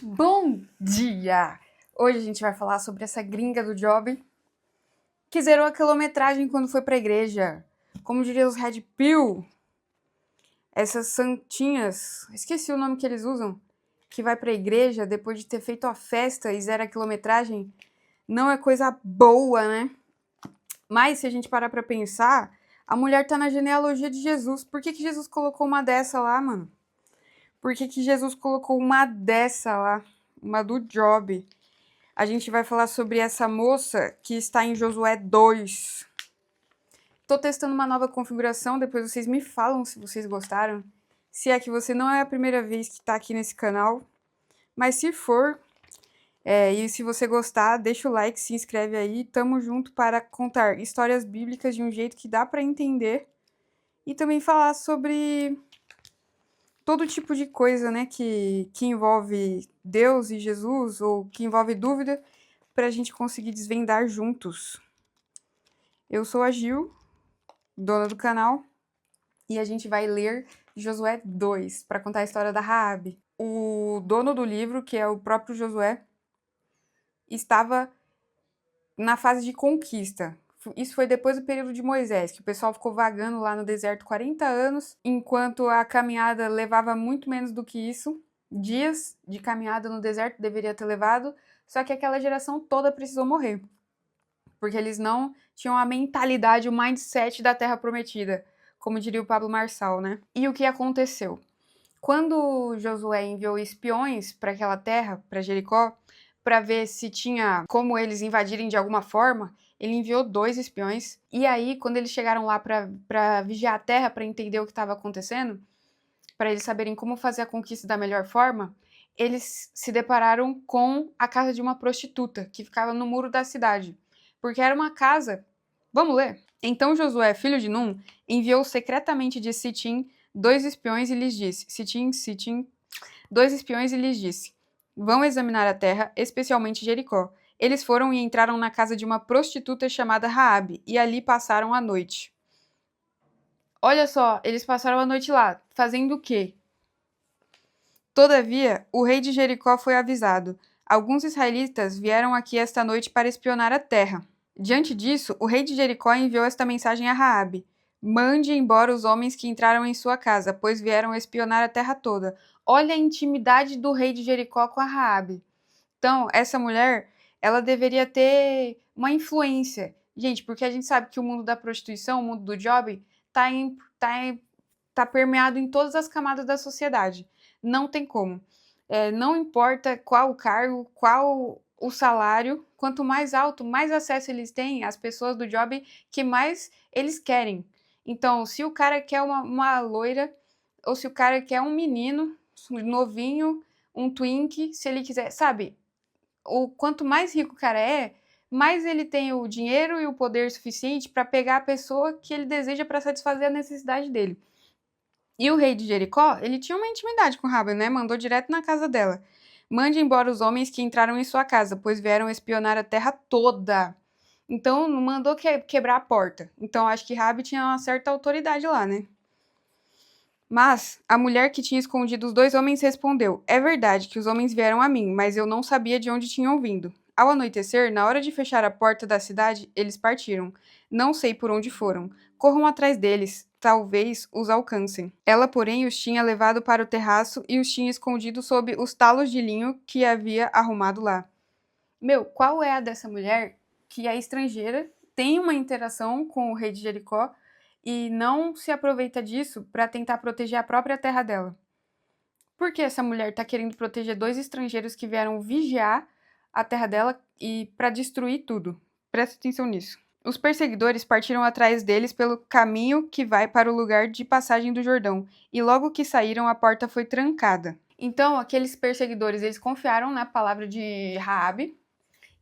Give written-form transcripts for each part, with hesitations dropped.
Bom dia! Hoje a gente vai falar sobre essa gringa do job que zerou a quilometragem quando foi pra igreja. Como diria os Red Pill, essas santinhas, esqueci o nome que eles usam, que vai pra igreja depois de ter feito a festa e zera a quilometragem, não é coisa boa, né? Mas se a gente parar pra pensar, a mulher tá na genealogia de Jesus. Por que Jesus colocou uma dessa lá, mano? Por que Jesus colocou uma dessa lá? Uma do job. A gente vai falar sobre essa moça que está em Josué 2. Tô testando uma nova configuração, depois vocês me falam se vocês gostaram. Se é que você não é a primeira vez que tá aqui nesse canal. Mas se for, e se você gostar, deixa o like, se inscreve aí. Tamo junto para contar histórias bíblicas de um jeito que dá para entender. E também falar sobre todo tipo de coisa, né, que envolve Deus e Jesus, ou que envolve dúvida, para a gente conseguir desvendar juntos. Eu sou a Gil, dona do canal, e a gente vai ler Josué 2 para contar a história da Raabe. O dono do livro, que é o próprio Josué, estava na fase de conquista. Isso foi depois do período de Moisés, que o pessoal ficou vagando lá no deserto 40 anos, enquanto a caminhada levava muito menos do que isso. Dias de caminhada no deserto deveria ter levado, só que aquela geração toda precisou morrer, porque eles não tinham a mentalidade, o mindset da Terra Prometida, como diria o Pablo Marçal, né? E o que aconteceu? Quando Josué enviou espiões para aquela terra, para Jericó, para ver se tinha como eles invadirem de alguma forma, ele enviou 2 espiões. E aí, quando eles chegaram lá para vigiar a terra, para entender o que estava acontecendo, para eles saberem como fazer a conquista da melhor forma, eles se depararam com a casa de uma prostituta que ficava no muro da cidade. Porque era uma casa. Vamos ler? Então Josué, filho de Num, enviou secretamente de Sitim 2 espiões e lhes disse: Sitim, 2 espiões e lhes disse: Vão examinar a terra, especialmente Jericó. Eles foram e entraram na casa de uma prostituta chamada Raabe, e ali passaram a noite. Olha só, eles passaram a noite lá, fazendo o quê? Todavia, o rei de Jericó foi avisado. Alguns israelitas vieram aqui esta noite para espionar a terra. Diante disso, o rei de Jericó enviou esta mensagem a Raabe: Mande embora os homens que entraram em sua casa, pois vieram espionar a terra toda. Olha a intimidade do rei de Jericó com a Raabe. Então, essa mulher, ela deveria ter uma influência. Gente, porque a gente sabe que o mundo da prostituição, o mundo do job, tá permeado em todas as camadas da sociedade. Não tem como. Não importa qual o cargo, qual o salário, quanto mais alto, mais acesso eles têm às pessoas do job que mais eles querem. Então, se o cara quer uma loira, ou se o cara quer um menino, novinho, um twink, se ele quiser, sabe? Quanto mais rico o cara é, mais ele tem o dinheiro e o poder suficiente para pegar a pessoa que ele deseja para satisfazer a necessidade dele. E o rei de Jericó, ele tinha uma intimidade com Raabe, né? Mandou direto na casa dela. Mande embora os homens que entraram em sua casa, pois vieram espionar a terra toda. Então, não mandou quebrar a porta. Então, acho que Raabe tinha uma certa autoridade lá, né? Mas a mulher que tinha escondido os 2 homens respondeu: É verdade que os homens vieram a mim, mas eu não sabia de onde tinham vindo. Ao anoitecer, na hora de fechar a porta da cidade, eles partiram. Não sei por onde foram. Corram atrás deles, talvez os alcancem. Ela, porém, os tinha levado para o terraço e os tinha escondido sob os talos de linho que havia arrumado lá. Meu, qual é a dessa mulher que é estrangeira, tem uma interação com o rei de Jericó e não se aproveita disso para tentar proteger a própria terra dela? Por que essa mulher está querendo proteger 2 estrangeiros que vieram vigiar a terra dela e para destruir tudo? Presta atenção nisso. Os perseguidores partiram atrás deles pelo caminho que vai para o lugar de passagem do Jordão, e logo que saíram, a porta foi trancada. Então, aqueles perseguidores, eles confiaram na palavra de Raabe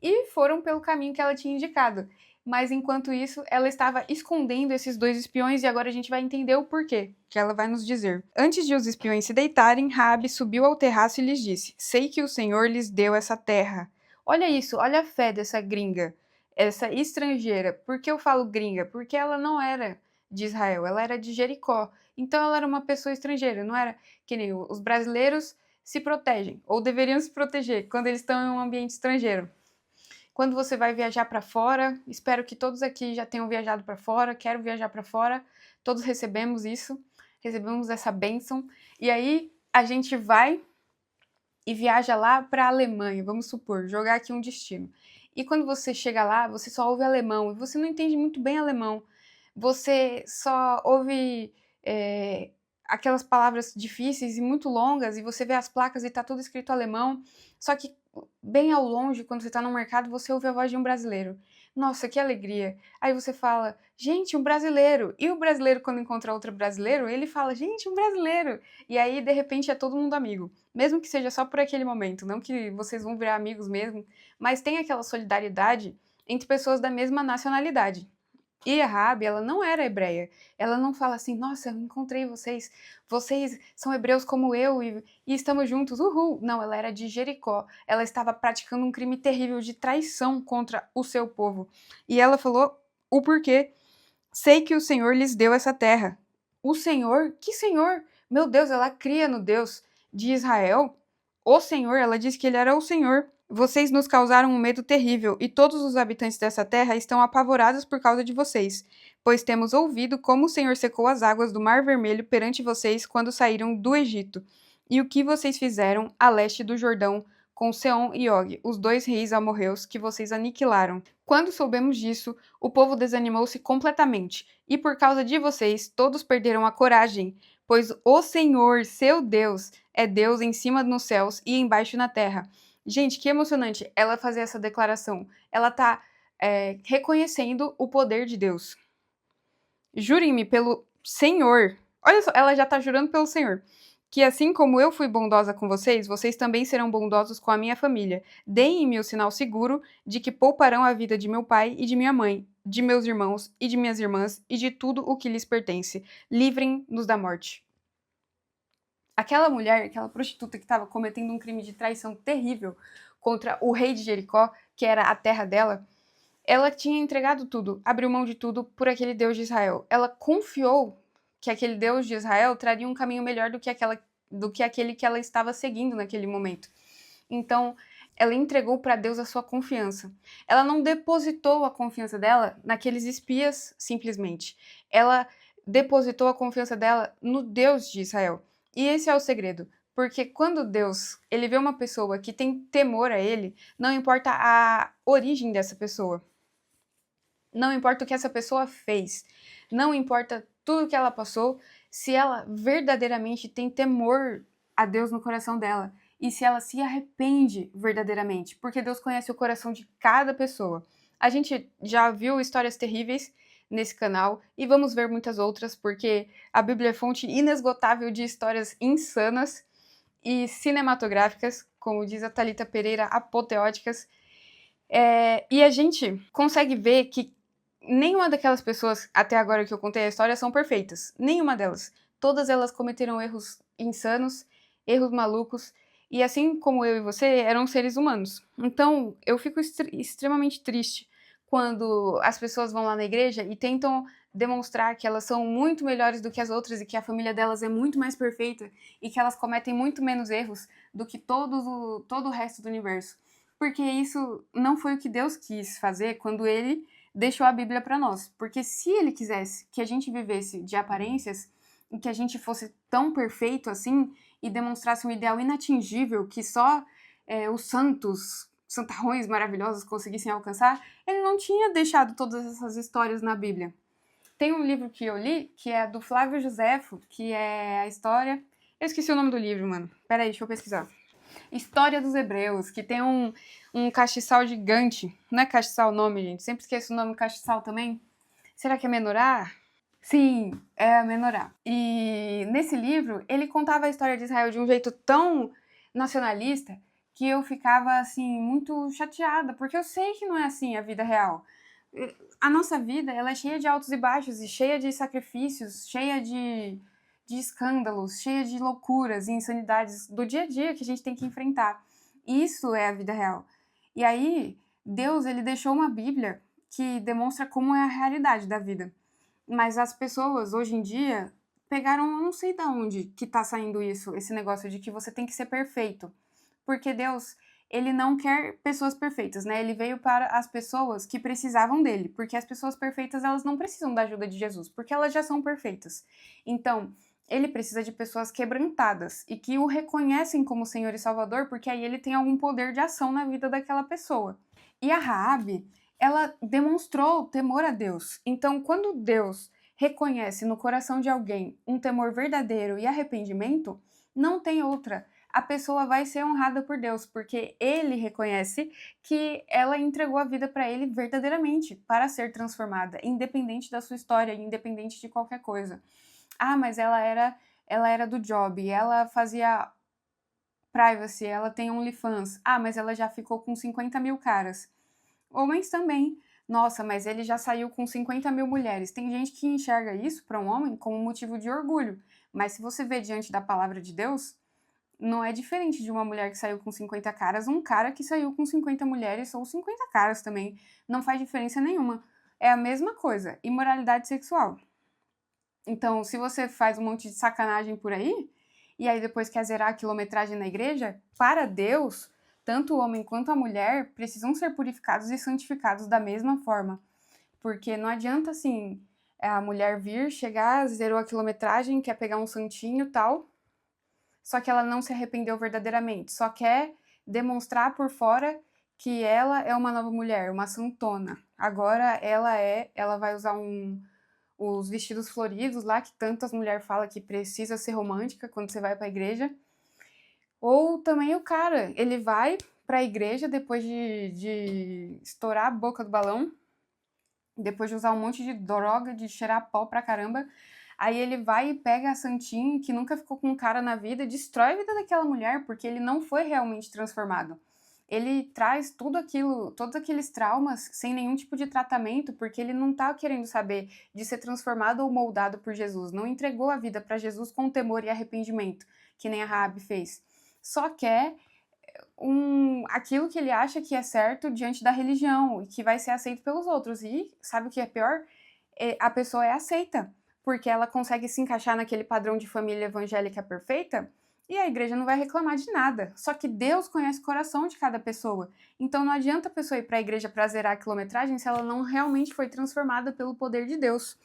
e foram pelo caminho que ela tinha indicado. Mas enquanto isso, ela estava escondendo esses 2 espiões e agora a gente vai entender o porquê, que ela vai nos dizer. Antes de os espiões se deitarem, Raabe subiu ao terraço e lhes disse: Sei que o Senhor lhes deu essa terra. Olha isso, olha a fé dessa gringa, essa estrangeira. Por que eu falo gringa? Porque ela não era de Israel, ela era de Jericó. Então ela era uma pessoa estrangeira, não era que nem os brasileiros se protegem, ou deveriam se proteger, quando eles estão em um ambiente estrangeiro. Quando você vai viajar para fora, espero que todos aqui já tenham viajado para fora, quero viajar para fora, todos recebemos isso, recebemos essa bênção, e aí a gente vai e viaja lá para a Alemanha, vamos supor, jogar aqui um destino. E quando você chega lá, você só ouve alemão, e você não entende muito bem alemão, você só ouve aquelas palavras difíceis e muito longas, e você vê as placas e tá tudo escrito alemão, só que bem ao longe, quando você tá no mercado, você ouve a voz de um brasileiro. Nossa, que alegria! Aí você fala, gente, um brasileiro! E o brasileiro, quando encontra outro brasileiro, ele fala, gente, um brasileiro! E aí, de repente, é todo mundo amigo. Mesmo que seja só por aquele momento, não que vocês vão virar amigos mesmo, mas tem aquela solidariedade entre pessoas da mesma nacionalidade. E a Raabe, ela não era hebreia. Ela não fala assim, nossa, eu encontrei vocês. Vocês são hebreus como eu e estamos juntos, uhul. Não, ela era de Jericó. Ela estava praticando um crime terrível de traição contra o seu povo. E ela falou o porquê. Sei que o Senhor lhes deu essa terra. O Senhor? Que Senhor? Meu Deus, ela cria no Deus de Israel. O Senhor, ela disse que ele era o Senhor. Vocês nos causaram um medo terrível, e todos os habitantes dessa terra estão apavorados por causa de vocês, pois temos ouvido como o Senhor secou as águas do Mar Vermelho perante vocês quando saíram do Egito, e o que vocês fizeram a leste do Jordão com Seom e Og, os 2 reis amorreus que vocês aniquilaram. Quando soubemos disso, o povo desanimou-se completamente, e por causa de vocês, todos perderam a coragem, pois o Senhor, seu Deus, é Deus em cima nos céus e embaixo na terra. Gente, que emocionante ela fazer essa declaração. Ela tá reconhecendo o poder de Deus. Jurem-me pelo Senhor. Olha só, ela já tá jurando pelo Senhor. Que assim como eu fui bondosa com vocês, vocês também serão bondosos com a minha família. Deem-me o sinal seguro de que pouparão a vida de meu pai e de minha mãe, de meus irmãos e de minhas irmãs e de tudo o que lhes pertence. Livrem-nos da morte. Aquela mulher, aquela prostituta que estava cometendo um crime de traição terrível contra o rei de Jericó, que era a terra dela, ela tinha entregado tudo, abriu mão de tudo por aquele Deus de Israel. Ela confiou que aquele Deus de Israel traria um caminho melhor do que aquele que ela estava seguindo naquele momento. Então, ela entregou para Deus a sua confiança. Ela não depositou a confiança dela naqueles espias, simplesmente. Ela depositou a confiança dela no Deus de Israel. E esse é o segredo, porque quando Deus ele vê uma pessoa que tem temor a ele, não importa a origem dessa pessoa, não importa o que essa pessoa fez, não importa tudo que ela passou, se ela verdadeiramente tem temor a Deus no coração dela e se ela se arrepende verdadeiramente, porque Deus conhece o coração de cada pessoa. A gente já viu histórias terríveis nesse canal e vamos ver muitas outras, porque a Bíblia é fonte inesgotável de histórias insanas e cinematográficas, como diz a Thalita Pereira, apoteóticas. E a gente consegue ver que nenhuma daquelas pessoas, até agora que eu contei a história, são perfeitas. Nenhuma delas. Todas elas cometeram erros insanos, erros malucos, e assim como eu e você, eram seres humanos. Então, eu fico extremamente triste quando as pessoas vão lá na igreja e tentam demonstrar que elas são muito melhores do que as outras e que a família delas é muito mais perfeita e que elas cometem muito menos erros do que todo o resto do universo. Porque isso não foi o que Deus quis fazer quando ele deixou a Bíblia para nós. Porque se ele quisesse que a gente vivesse de aparências e que a gente fosse tão perfeito assim e demonstrasse um ideal inatingível que só os santarrões maravilhosos conseguissem alcançar, ele não tinha deixado todas essas histórias na Bíblia. Tem um livro que eu li, que é do Flávio Josefo, que é a história... Eu esqueci o nome do livro, mano. Peraí, deixa eu pesquisar. História dos Hebreus, que tem um castiçal gigante. Não é castiçal o nome, gente? Sempre esqueço o nome castiçal também. Será que é Menorá? Sim, é a Menorá. E nesse livro, ele contava a história de Israel de um jeito tão nacionalista que eu ficava, assim, muito chateada, porque eu sei que não é assim a vida real. A nossa vida, ela é cheia de altos e baixos, e cheia de sacrifícios, cheia de escândalos, cheia de loucuras e insanidades do dia a dia que a gente tem que enfrentar. Isso é a vida real. E aí, Deus, ele deixou uma Bíblia que demonstra como é a realidade da vida. Mas as pessoas, hoje em dia, pegaram, eu não sei de onde que tá saindo isso, esse negócio de que você tem que ser perfeito. Porque Deus, ele não quer pessoas perfeitas, né? Ele veio para as pessoas que precisavam dele, porque as pessoas perfeitas, elas não precisam da ajuda de Jesus, porque elas já são perfeitas. Então, ele precisa de pessoas quebrantadas e que o reconhecem como Senhor e Salvador, porque aí ele tem algum poder de ação na vida daquela pessoa. E a Raabe, ela demonstrou temor a Deus. Então, quando Deus reconhece no coração de alguém um temor verdadeiro e arrependimento, não tem outra. A pessoa vai ser honrada por Deus, porque ele reconhece que ela entregou a vida para ele verdadeiramente, para ser transformada, independente da sua história, independente de qualquer coisa. Ah, mas ela era do job, ela fazia privacy, ela tem OnlyFans. Ah, mas ela já ficou com 50 mil caras. Homens também. Nossa, mas ele já saiu com 50 mil mulheres. Tem gente que enxerga isso para um homem como motivo de orgulho. Mas se você vê diante da palavra de Deus, não é diferente de uma mulher que saiu com 50 caras, um cara que saiu com 50 mulheres ou 50 caras também. Não faz diferença nenhuma. É a mesma coisa. Imoralidade sexual. Então, se você faz um monte de sacanagem por aí, e aí depois quer zerar a quilometragem na igreja, para Deus, tanto o homem quanto a mulher precisam ser purificados e santificados da mesma forma. Porque não adianta, assim, a mulher vir, chegar, zerou a quilometragem, quer pegar um santinho e tal, só que ela não se arrependeu verdadeiramente, só quer demonstrar por fora que ela é uma nova mulher, uma santona. Agora ela vai usar os vestidos floridos lá, que tantas mulheres falam que precisa ser romântica quando você vai pra igreja. Ou também o cara, ele vai pra igreja depois de estourar a boca do balão, depois de usar um monte de droga, de cheirar pó pra caramba. Aí ele vai e pega a santinha, que nunca ficou com um cara na vida, destrói a vida daquela mulher, porque ele não foi realmente transformado. Ele traz tudo aquilo, todos aqueles traumas sem nenhum tipo de tratamento, porque ele não tá querendo saber de ser transformado ou moldado por Jesus. Não entregou a vida para Jesus com temor e arrependimento, que nem a Raabe fez. Só quer aquilo que ele acha que é certo diante da religião e que vai ser aceito pelos outros. E sabe o que é pior? A pessoa é aceita, porque ela consegue se encaixar naquele padrão de família evangélica perfeita, e a igreja não vai reclamar de nada. Só que Deus conhece o coração de cada pessoa. Então não adianta a pessoa ir para a igreja para zerar a quilometragem se ela não realmente foi transformada pelo poder de Deus.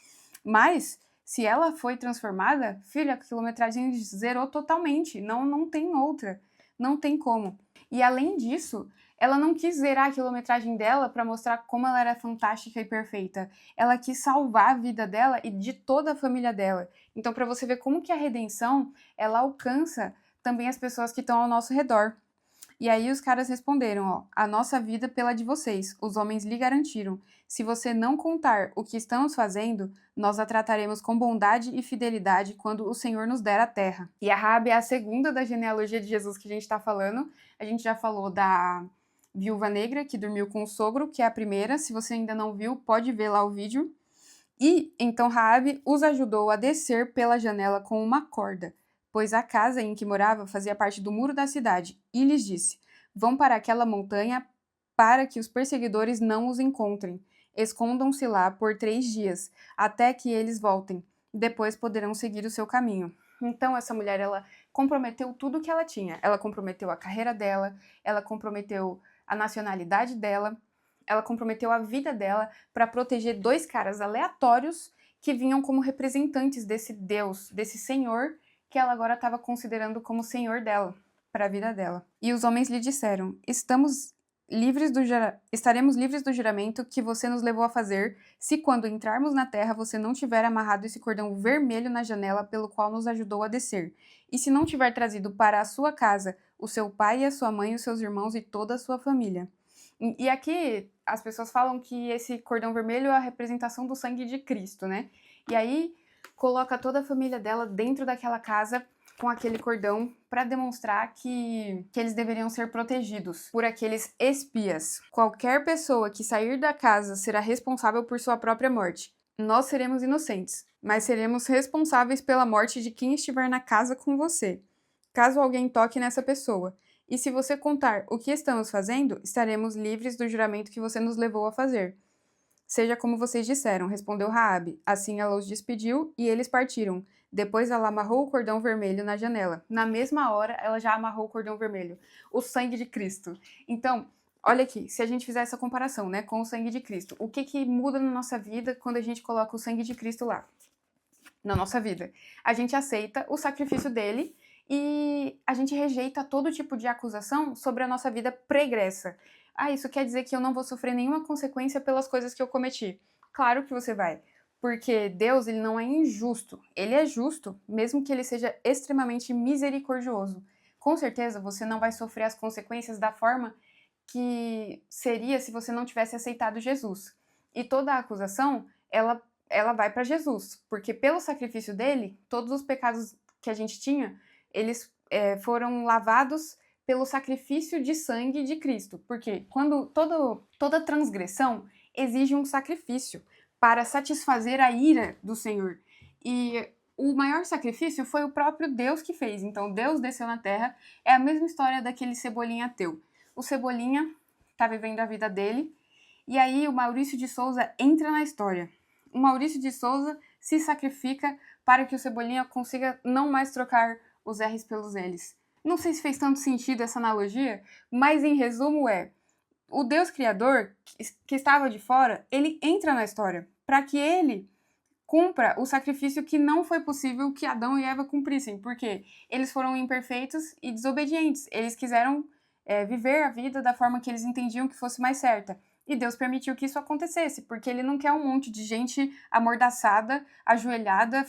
Mas se ela foi transformada, filha, a quilometragem zerou totalmente. Não tem outra. Não tem como. E além disso, ela não quis zerar a quilometragem dela para mostrar como ela era fantástica e perfeita. Ela quis salvar a vida dela e de toda a família dela. Então, para você ver como que a redenção, ela alcança também as pessoas que estão ao nosso redor. E aí os caras responderam, ó, a nossa vida pela de vocês, os homens lhe garantiram. Se você não contar o que estamos fazendo, nós a trataremos com bondade e fidelidade quando o Senhor nos der a terra. E a Raabe é a segunda da genealogia de Jesus que a gente está falando. A gente já falou da viúva negra que dormiu com o sogro, que é a primeira. Se você ainda não viu, pode ver lá o vídeo. E então Raabe os ajudou a descer pela janela com uma corda, pois a casa em que morava fazia parte do muro da cidade, e lhes disse: vão para aquela montanha para que os perseguidores não os encontrem. Escondam-se lá por 3 dias, até que eles voltem. Depois poderão seguir o seu caminho. Então essa mulher, ela comprometeu tudo que ela tinha. Ela comprometeu a carreira dela, ela comprometeu a nacionalidade dela, ela comprometeu a vida dela para proteger 2 caras aleatórios que vinham como representantes desse Deus, desse Senhor que ela agora estava considerando como Senhor dela, para a vida dela. E os homens lhe disseram: estaremos livres do juramento que você nos levou a fazer, se quando entrarmos na terra você não tiver amarrado esse cordão vermelho na janela pelo qual nos ajudou a descer, e se não tiver trazido para a sua casa o seu pai e a sua mãe, os seus irmãos e toda a sua família. E aqui as pessoas falam que esse cordão vermelho é a representação do sangue de Cristo, né? E aí coloca toda a família dela dentro daquela casa com aquele cordão para demonstrar que eles deveriam ser protegidos por aqueles espias. Qualquer pessoa que sair da casa será responsável por sua própria morte. Nós seremos inocentes, mas seremos responsáveis pela morte de quem estiver na casa com você, caso alguém toque nessa pessoa. E se você contar o que estamos fazendo, estaremos livres do juramento que você nos levou a fazer. Seja como vocês disseram, respondeu Raabe. Assim ela os despediu e eles partiram. Depois ela amarrou o cordão vermelho na janela. Na mesma hora, ela já amarrou o cordão vermelho. O sangue de Cristo. Então, olha aqui, se a gente fizer essa comparação, né, com o sangue de Cristo, o que muda na nossa vida quando a gente coloca o sangue de Cristo lá? Na nossa vida. A gente aceita o sacrifício dele e a gente rejeita todo tipo de acusação sobre a nossa vida pregressa. Ah, isso quer dizer que eu não vou sofrer nenhuma consequência pelas coisas que eu cometi. Claro que você vai. Porque Deus, ele não é injusto. Ele é justo, mesmo que ele seja extremamente misericordioso. Com certeza, você não vai sofrer as consequências da forma que seria se você não tivesse aceitado Jesus. E toda a acusação, ela vai para Jesus, porque pelo sacrifício dele, todos os pecados que a gente tinha, eles foram lavados pelo sacrifício de sangue de Cristo. Porque quando toda transgressão exige um sacrifício para satisfazer a ira do Senhor. E o maior sacrifício foi o próprio Deus que fez. Então Deus desceu na terra. É a mesma história daquele Cebolinha ateu. O Cebolinha tá vivendo a vida dele, e aí o Maurício de Souza entra na história. O Maurício de Souza se sacrifica para que o Cebolinha consiga não mais trocar os R's pelos L's. Não sei se fez tanto sentido essa analogia, mas em resumo o Deus Criador, que estava de fora, ele entra na história para que ele cumpra o sacrifício que não foi possível que Adão e Eva cumprissem, porque eles foram imperfeitos e desobedientes. Eles quiseram viver a vida da forma que eles entendiam que fosse mais certa. E Deus permitiu que isso acontecesse, porque ele não quer um monte de gente amordaçada, ajoelhada,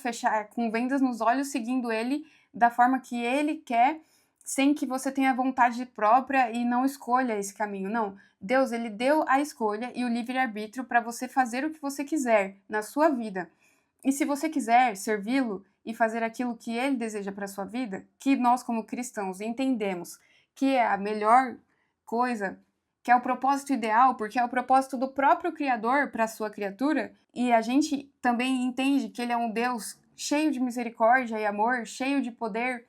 com vendas nos olhos, seguindo ele da forma que ele quer, sem que você tenha vontade própria e não escolha esse caminho. Não. Deus, ele deu a escolha e o livre-arbítrio para você fazer o que você quiser na sua vida. E se você quiser servi-lo e fazer aquilo que ele deseja para a sua vida, que nós como cristãos entendemos que é a melhor coisa, que é o propósito ideal, porque é o propósito do próprio Criador para a sua criatura, e a gente também entende que ele é um Deus cheio de misericórdia e amor, cheio de poder,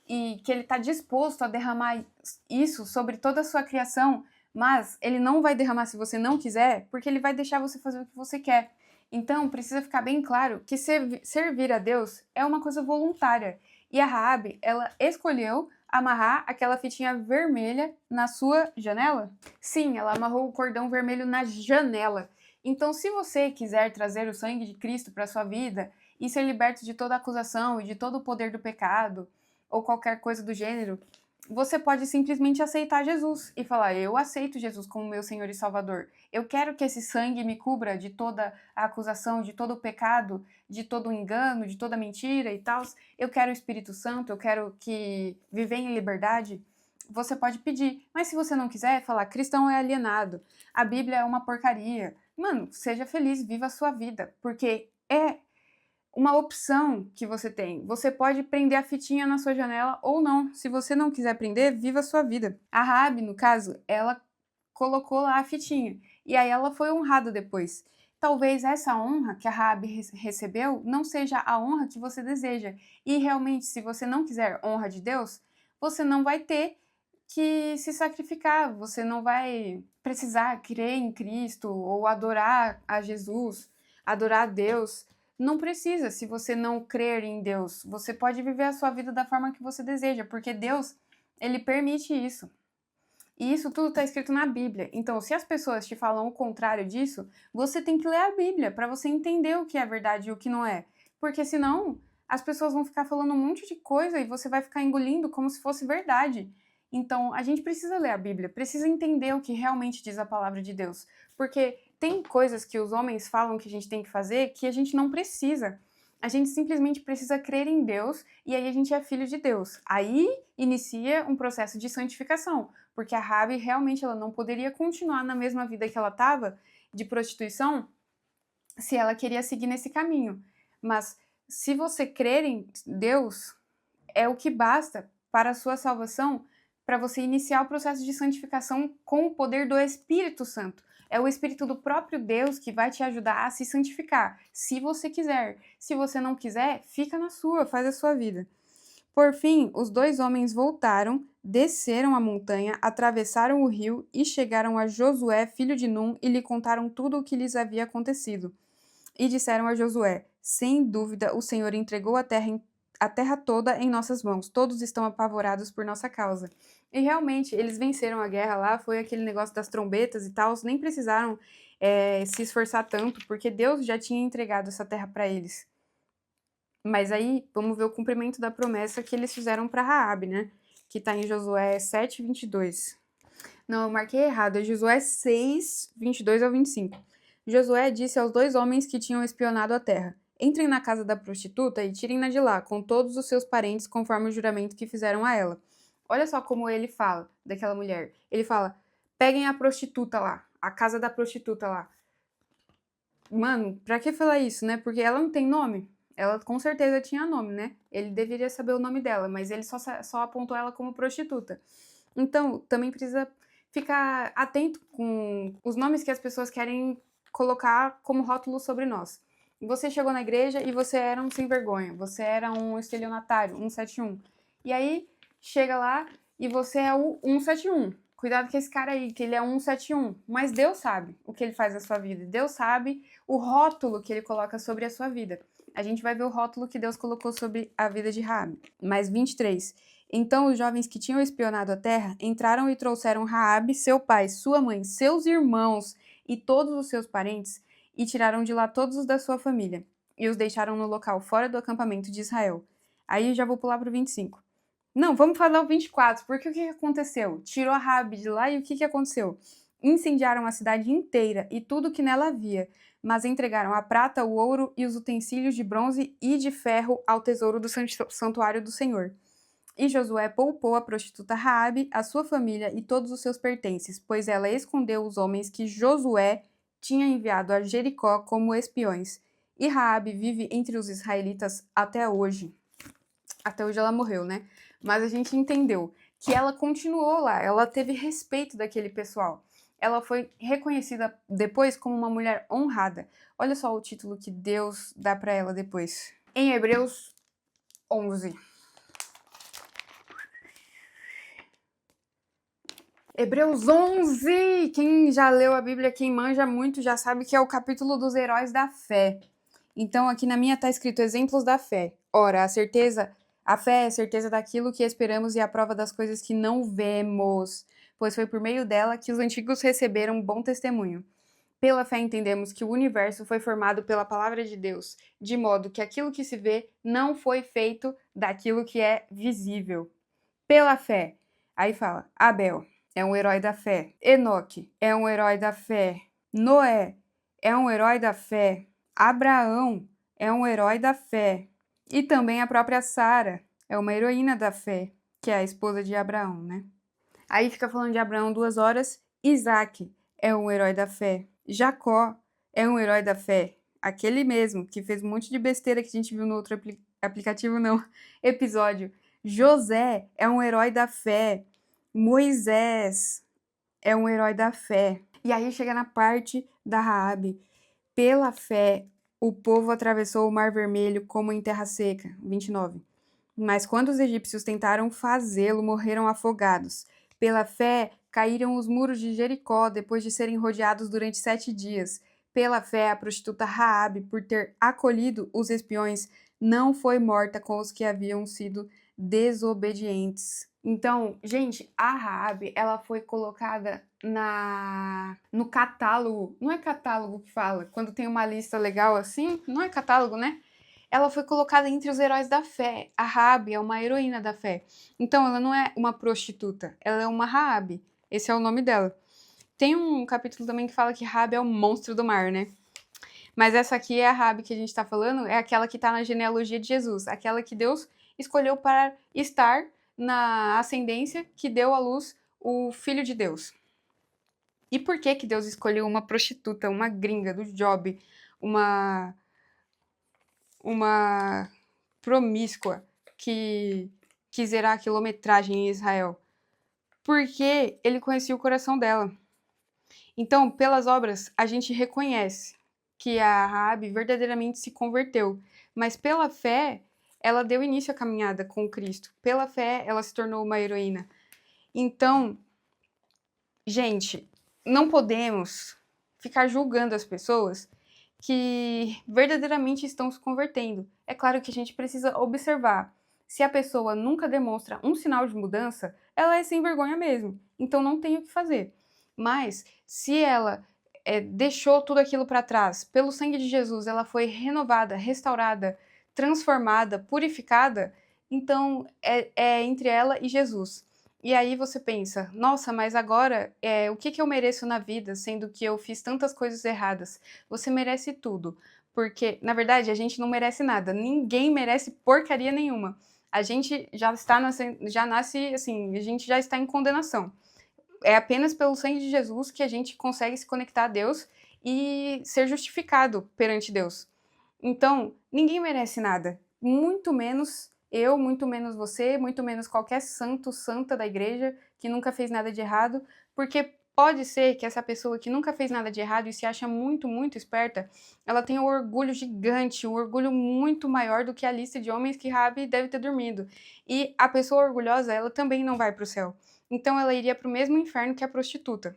e que ele está disposto a derramar isso sobre toda a sua criação, mas ele não vai derramar se você não quiser, porque ele vai deixar você fazer o que você quer. Então, precisa ficar bem claro que servir a Deus é uma coisa voluntária. E a Raabe, ela escolheu amarrar aquela fitinha vermelha na sua janela? Sim, ela amarrou o cordão vermelho na janela. Então, se você quiser trazer o sangue de Cristo para sua vida e ser liberto de toda acusação e de todo o poder do pecado, ou qualquer coisa do gênero, você pode simplesmente aceitar Jesus e falar: eu aceito Jesus como meu Senhor e Salvador. Eu quero que esse sangue me cubra de toda a acusação, de todo o pecado, de todo o engano, de toda a mentira e tal. Eu quero o Espírito Santo, eu quero que viver em liberdade. Você pode pedir, mas se você não quiser, falar: cristão é alienado, a Bíblia é uma porcaria. Mano, seja feliz, viva a sua vida, porque é uma opção que você tem. Você pode prender a fitinha na sua janela ou não. Se você não quiser prender, viva a sua vida. A Raabe, no caso, ela colocou lá a fitinha. E aí ela foi honrada depois. Talvez essa honra que a Raabe recebeu não seja a honra que você deseja. E realmente, se você não quiser honra de Deus, você não vai ter que se sacrificar. Você não vai precisar crer em Cristo ou adorar a Jesus, adorar a Deus. Não precisa, se você não crer em Deus. Você pode viver a sua vida da forma que você deseja, porque Deus, ele permite isso. E isso tudo está escrito na Bíblia. Então, se as pessoas te falam o contrário disso, você tem que ler a Bíblia para você entender o que é verdade e o que não é. Porque senão, as pessoas vão ficar falando um monte de coisa e você vai ficar engolindo como se fosse verdade. Então, a gente precisa ler a Bíblia, precisa entender o que realmente diz a palavra de Deus. Porque tem coisas que os homens falam que a gente tem que fazer que a gente não precisa. A gente simplesmente precisa crer em Deus e aí a gente é filho de Deus. Aí inicia um processo de santificação, porque a Raabe realmente ela não poderia continuar na mesma vida que ela estava, de prostituição, se ela queria seguir nesse caminho. Mas se você crer em Deus, é o que basta para a sua salvação, para você iniciar o processo de santificação com o poder do Espírito Santo. É o Espírito do próprio Deus que vai te ajudar a se santificar, se você quiser. Se você não quiser, fica na sua, faz a sua vida. Por fim, os 2 homens voltaram, desceram a montanha, atravessaram o rio e chegaram a Josué, filho de Num, e lhe contaram tudo o que lhes havia acontecido. E disseram a Josué: sem dúvida, o Senhor entregou a terra toda em nossas mãos. Todos estão apavorados por nossa causa. E realmente, eles venceram a guerra lá, foi aquele negócio das trombetas e tal, nem precisaram se esforçar tanto, porque Deus já tinha entregado essa terra para eles. Mas aí, vamos ver o cumprimento da promessa que eles fizeram para Raabe, né? Que está em Josué 7, 22. Não, eu marquei errado, é Josué 6, 22 ao 25. Josué disse aos 2 homens que tinham espionado a terra: entrem na casa da prostituta e tirem-na de lá, com todos os seus parentes, conforme o juramento que fizeram a ela. Olha só como ele fala daquela mulher. Ele fala: peguem a prostituta lá, a casa da prostituta lá. Mano, pra que falar isso, né? Porque ela não tem nome. Ela com certeza tinha nome, né? Ele deveria saber o nome dela, mas ele só apontou ela como prostituta. Então, também precisa ficar atento com os nomes que as pessoas querem colocar como rótulo sobre nós. Você chegou na igreja e você era um sem vergonha, você era um estelionatário, 171. E aí, chega lá e você é o 171. Cuidado com esse cara aí, que ele é 171. Mas Deus sabe o que ele faz na sua vida. Deus sabe o rótulo que ele coloca sobre a sua vida. A gente vai ver o rótulo que Deus colocou sobre a vida de Raabe. Mais 23. Então os jovens que tinham espionado a terra entraram e trouxeram Raabe, seu pai, sua mãe, seus irmãos e todos os seus parentes, e tiraram de lá todos os da sua família, e os deixaram no local fora do acampamento de Israel. Aí já vou pular para o 25. Não, vamos falar o 24, porque o que aconteceu? Tirou a Raabe de lá e o que aconteceu? Incendiaram a cidade inteira e tudo que nela havia, mas entregaram a prata, o ouro e os utensílios de bronze e de ferro ao tesouro do santuário do Senhor. E Josué poupou a prostituta Raabe, a sua família e todos os seus pertences, pois ela escondeu os homens que Josué tinha enviado a Jericó como espiões. E Raabe vive entre os israelitas até hoje. Até hoje ela morreu, né? Mas a gente entendeu que ela continuou lá, ela teve respeito daquele pessoal. Ela foi reconhecida depois como uma mulher honrada. Olha só o título que Deus dá para ela depois. Em Hebreus 11. Hebreus 11! Quem já leu a Bíblia, quem manja muito, já sabe que é o capítulo dos heróis da fé. Então, aqui na minha está escrito exemplos da fé. Ora, a fé é a certeza daquilo que esperamos e a prova das coisas que não vemos, pois foi por meio dela que os antigos receberam bom testemunho. Pela fé entendemos que o universo foi formado pela palavra de Deus, de modo que aquilo que se vê não foi feito daquilo que é visível. Pela fé. Aí fala, Abel é um herói da fé. Enoque é um herói da fé. Noé é um herói da fé. Abraão é um herói da fé. E também a própria Sara é uma heroína da fé, que é a esposa de Abraão, né? Aí fica falando de Abraão 2 horas. Isaac é um herói da fé. Jacó é um herói da fé. Aquele mesmo que fez um monte de besteira que a gente viu no outro aplicativo, não, episódio. José é um herói da fé. Moisés é um herói da fé. E aí chega na parte da Raabe. Pela fé, o povo atravessou o Mar Vermelho como em terra seca. 29. Mas quando os egípcios tentaram fazê-lo, morreram afogados. Pela fé, caíram os muros de Jericó depois de serem rodeados durante 7 dias. Pela fé, a prostituta Raabe, por ter acolhido os espiões, não foi morta com os que haviam sido desobedientes. Então, gente, a Raabe, ela foi colocada no catálogo. Não é catálogo que fala, quando tem uma lista legal assim, não é catálogo, né? Ela foi colocada entre os heróis da fé. A Raabe é uma heroína da fé. Então, ela não é uma prostituta, ela é uma Raabe. Esse é o nome dela. Tem um capítulo também que fala que Raabe é o monstro do mar, né? Mas essa aqui é a Raabe que a gente está falando, é aquela que está na genealogia de Jesus, aquela que Deus escolheu para estar na ascendência que deu à luz o Filho de Deus. E por que que Deus escolheu uma prostituta, uma gringa do job, uma promíscua que quis zerar a quilometragem em Israel? Porque ele conhecia o coração dela. Então, pelas obras, a gente reconhece que a Raabe verdadeiramente se converteu. Mas pela fé, ela deu início à caminhada com Cristo. Pela fé, ela se tornou uma heroína. Então, gente, não podemos ficar julgando as pessoas que verdadeiramente estão se convertendo. É claro que a gente precisa observar. Se a pessoa nunca demonstra um sinal de mudança, ela é sem vergonha mesmo. Então não tem o que fazer. Mas se ela deixou tudo aquilo para trás, pelo sangue de Jesus, ela foi renovada, restaurada, transformada, purificada, então é entre ela e Jesus. E aí você pensa, nossa, mas agora o que eu mereço na vida, sendo que eu fiz tantas coisas erradas? Você merece tudo. Porque, na verdade, a gente não merece nada. Ninguém merece porcaria nenhuma. A gente já nasce assim, a gente já está em condenação. É apenas pelo sangue de Jesus que a gente consegue se conectar a Deus e ser justificado perante Deus. Então, ninguém merece nada. Muito menos eu, muito menos você, muito menos qualquer santo, santa da igreja que nunca fez nada de errado, porque pode ser que essa pessoa que nunca fez nada de errado e se acha muito, muito esperta, ela tenha um orgulho gigante, um orgulho muito maior do que a lista de homens que Rabi deve ter dormido. E a pessoa orgulhosa, ela também não vai para o céu. Então ela iria para o mesmo inferno que a prostituta.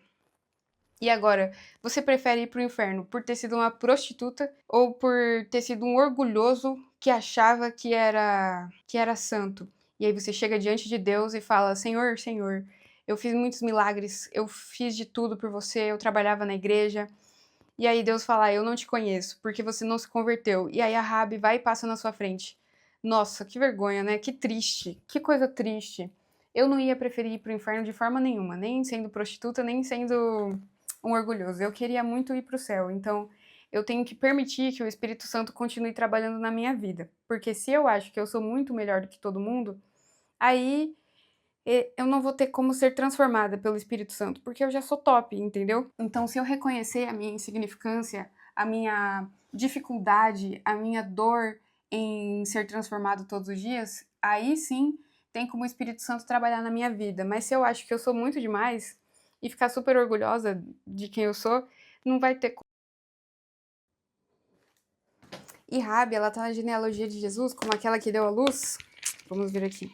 E agora, você prefere ir para o inferno por ter sido uma prostituta ou por ter sido um orgulhoso que achava que era santo? E aí você chega diante de Deus e fala: Senhor, Senhor, eu fiz muitos milagres, eu fiz de tudo por você, eu trabalhava na igreja. E aí Deus fala: eu não te conheço, porque você não se converteu. E aí a Rabi vai e passa na sua frente. Nossa, que vergonha, né? Que triste, que coisa triste. Eu não ia preferir ir pro inferno de forma nenhuma, nem sendo prostituta, nem sendo um orgulhoso. Eu queria muito ir pro céu, então eu tenho que permitir que o Espírito Santo continue trabalhando na minha vida. Porque se eu acho que eu sou muito melhor do que todo mundo, aí eu não vou ter como ser transformada pelo Espírito Santo, porque eu já sou top, entendeu? Então, se eu reconhecer a minha insignificância, a minha dificuldade, a minha dor em ser transformado todos os dias, aí sim tem como o Espírito Santo trabalhar na minha vida. Mas se eu acho que eu sou muito demais e ficar super orgulhosa de quem eu sou, não vai ter como. E Rabi, ela tá na genealogia de Jesus como aquela que deu a luz. Vamos ver aqui.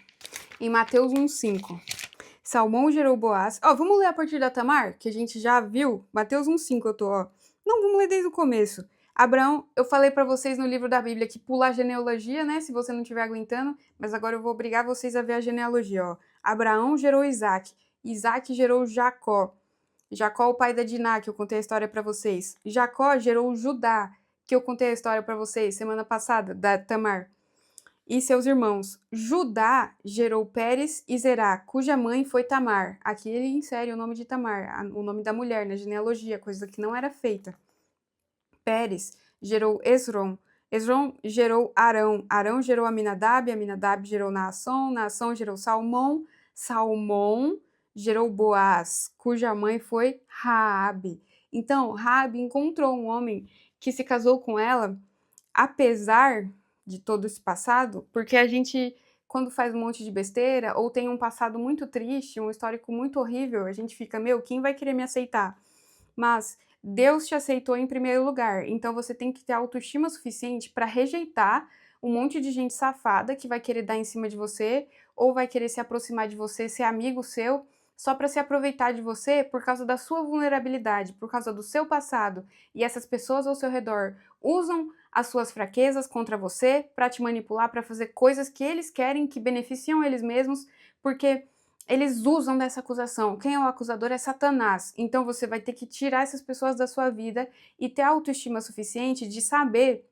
Em Mateus 1,5. Salmão gerou Boaz. Ó, vamos ler a partir da Tamar, que a gente já viu. Mateus 1,5 eu tô, ó. Não, vamos ler desde o começo. Abraão, eu falei pra vocês no livro da Bíblia que pular a genealogia, né, se você não estiver aguentando, mas agora eu vou obrigar vocês a ver a genealogia, ó. Abraão gerou Isaac. Isaac gerou Jacó. Jacó, o pai da Diná, que eu contei a história pra vocês. Jacó gerou Judá, que eu contei a história pra vocês semana passada, da Tamar. E seus irmãos. Judá gerou Pérez e Zerá, cuja mãe foi Tamar. Aqui ele insere o nome de Tamar, o nome da mulher na genealogia, coisa que não era feita. Pérez gerou Esrom. Esrom gerou Arão. Arão gerou Aminadab. Aminadab gerou Naasson. Naasson gerou Salmão. Salmão gerou Boaz, cuja mãe foi Raabe. Então, Raabe encontrou um homem que se casou com ela, apesar de todo esse passado, porque a gente, quando faz um monte de besteira, ou tem um passado muito triste, um histórico muito horrível, a gente fica, meu, quem vai querer me aceitar? Mas Deus te aceitou em primeiro lugar, então você tem que ter autoestima suficiente para rejeitar um monte de gente safada que vai querer dar em cima de você, ou vai querer se aproximar de você, ser amigo seu, só para se aproveitar de você por causa da sua vulnerabilidade, por causa do seu passado, e essas pessoas ao seu redor usam as suas fraquezas contra você para te manipular, para fazer coisas que eles querem, que beneficiam eles mesmos, porque eles usam dessa acusação. Quem é o acusador é Satanás. Então você vai ter que tirar essas pessoas da sua vida e ter autoestima suficiente de saber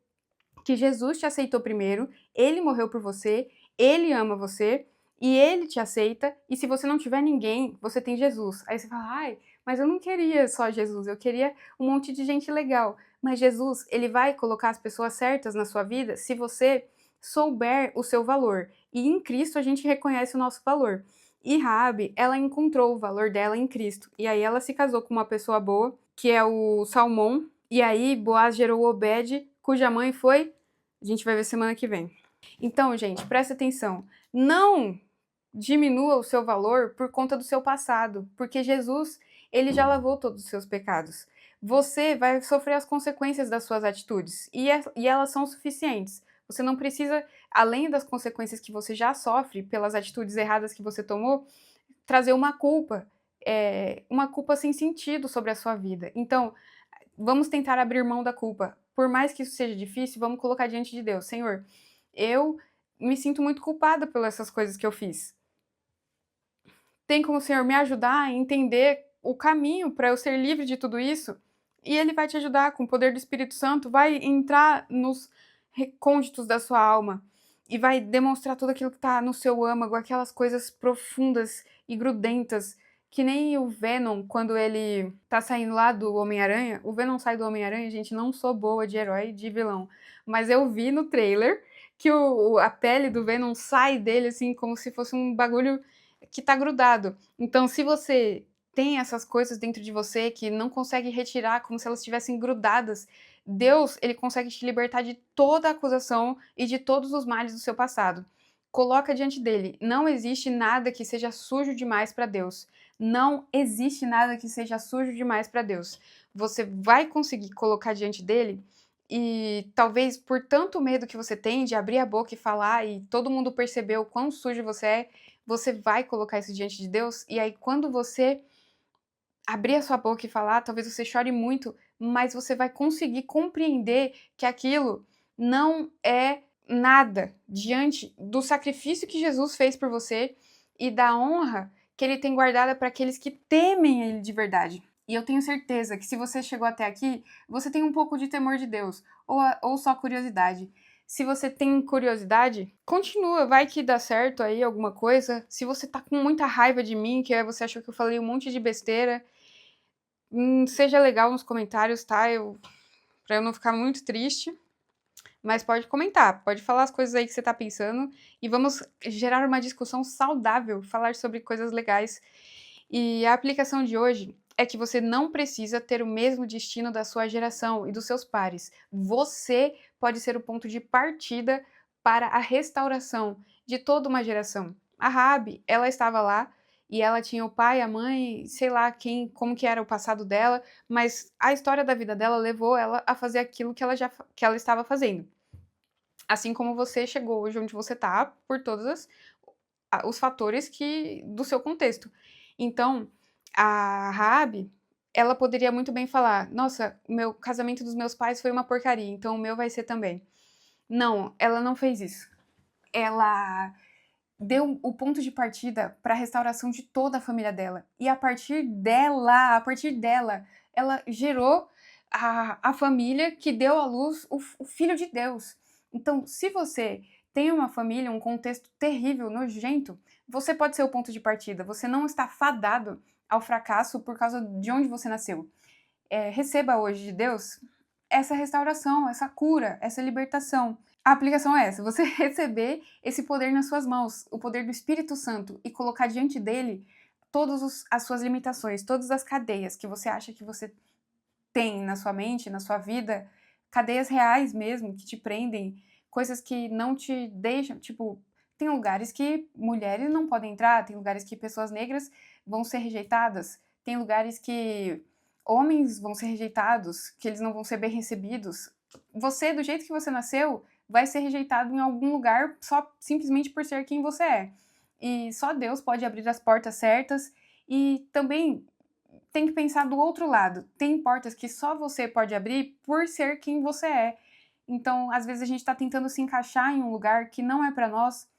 que Jesus te aceitou primeiro, ele morreu por você, ele ama você e ele te aceita. E se você não tiver ninguém, você tem Jesus. Aí você fala, ai, mas eu não queria só Jesus, eu queria um monte de gente legal. Mas Jesus, ele vai colocar as pessoas certas na sua vida se você souber o seu valor. E em Cristo a gente reconhece o nosso valor. E Raabe, ela encontrou o valor dela em Cristo. E aí ela se casou com uma pessoa boa, que é o Salmão. E aí Boaz gerou Obed, cuja mãe foi... A gente vai ver semana que vem. Então, gente, presta atenção. Não diminua o seu valor por conta do seu passado, porque Jesus, ele já lavou todos os seus pecados. Você vai sofrer as consequências das suas atitudes e elas são suficientes. Você não precisa além das consequências que você já sofre pelas atitudes erradas que você tomou, trazer uma culpa sem sentido sobre a sua vida. Então, vamos tentar abrir mão da culpa. Por mais que isso seja difícil, vamos colocar diante de Deus. Senhor, eu me sinto muito culpada pelas essas coisas que eu fiz. Tem como o Senhor me ajudar a entender o caminho para eu ser livre de tudo isso? E Ele vai te ajudar com o poder do Espírito Santo, vai entrar nos recônditos da sua alma e vai demonstrar tudo aquilo que está no seu âmago, aquelas coisas profundas e grudentas, que nem o Venom, quando ele tá saindo lá do Homem-Aranha. O Venom sai do Homem-Aranha, gente, não sou boa de herói, de vilão, mas eu vi no trailer que a pele do Venom sai dele, assim, como se fosse um bagulho que tá grudado. Então, se você tem essas coisas dentro de você que não consegue retirar, como se elas estivessem grudadas, Deus, ele consegue te libertar de toda a acusação e de todos os males do seu passado. Coloca diante dele. Não existe nada que seja sujo demais para Deus. Não existe nada que seja sujo demais para Deus. Você vai conseguir colocar diante dele e talvez por tanto medo que você tem de abrir a boca e falar e todo mundo perceber o quão sujo você vai colocar isso diante de Deus e aí quando você abrir a sua boca e falar, talvez você chore muito, mas você vai conseguir compreender que aquilo não é nada diante do sacrifício que Jesus fez por você e da honra que ele tem guardada para aqueles que temem ele de verdade. E eu tenho certeza que se você chegou até aqui, você tem um pouco de temor de Deus, ou só curiosidade. Se você tem curiosidade, continua, vai que dá certo aí alguma coisa. Se você tá com muita raiva de mim, que você achou que eu falei um monte de besteira, seja legal nos comentários, tá? Pra eu não ficar muito triste. Mas pode comentar, pode falar as coisas aí que você tá pensando e vamos gerar uma discussão saudável, falar sobre coisas legais. E a aplicação de hoje é que você não precisa ter o mesmo destino da sua geração e dos seus pares. Você pode ser o ponto de partida para a restauração de toda uma geração. A Raabe, ela estava lá e ela tinha o pai, a mãe, sei lá quem, como que era o passado dela, mas a história da vida dela levou ela a fazer aquilo que ela estava fazendo. Assim como você chegou hoje onde você está, por todos os fatores do seu contexto. Então, a Raabe, ela poderia muito bem falar: nossa, o meu casamento dos meus pais foi uma porcaria, então o meu vai ser também. Não, ela não fez isso. Ela deu o ponto de partida para a restauração de toda a família dela. E a partir dela, ela gerou a família que deu à luz o Filho de Deus. Então, se você tem uma família, um contexto terrível, nojento, você pode ser o ponto de partida. Você não está fadado ao fracasso por causa de onde você nasceu. Receba hoje de Deus essa restauração, essa cura, essa libertação. A aplicação é essa: você receber esse poder nas suas mãos, o poder do Espírito Santo, e colocar diante dele todas as suas limitações, todas as cadeias que você acha que você tem na sua mente, na sua vida, cadeias reais mesmo, que te prendem, coisas que não te deixam, tipo, tem lugares que mulheres não podem entrar, tem lugares que pessoas negras vão ser rejeitadas, tem lugares que homens vão ser rejeitados, que eles não vão ser bem recebidos. Você, do jeito que você nasceu, vai ser rejeitado em algum lugar só simplesmente por ser quem você é. E só Deus pode abrir as portas certas e também tem que pensar do outro lado. Tem portas que só você pode abrir por ser quem você é. Então, às vezes a gente está tentando se encaixar em um lugar que não é para nós,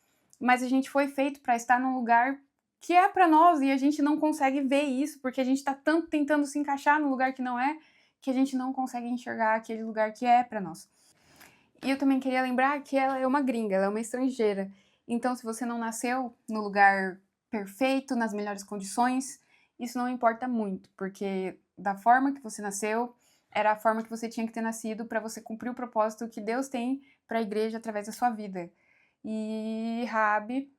mas a gente foi feito para estar num lugar que é para nós e a gente não consegue ver isso porque a gente está tanto tentando se encaixar no lugar que não é, que a gente não consegue enxergar aquele lugar que é para nós. E eu também queria lembrar que ela é uma gringa, ela é uma estrangeira. Então, se você não nasceu no lugar perfeito, nas melhores condições, isso não importa muito, porque da forma que você nasceu, era a forma que você tinha que ter nascido para você cumprir o propósito que Deus tem para a igreja através da sua vida. E Raabe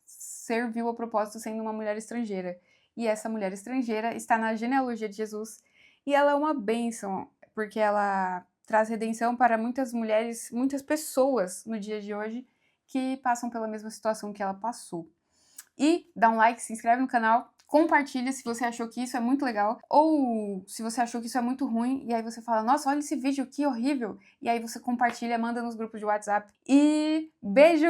serviu ao propósito sendo uma mulher estrangeira. E essa mulher estrangeira está na genealogia de Jesus e ela é uma bênção, porque ela traz redenção para muitas mulheres, muitas pessoas no dia de hoje que passam pela mesma situação que ela passou. E dá um like, se inscreve no canal, Compartilha se você achou que isso é muito legal, ou se você achou que isso é muito ruim, e aí você fala, nossa, olha esse vídeo, que horrível, e aí você compartilha, manda nos grupos de WhatsApp. E beijo!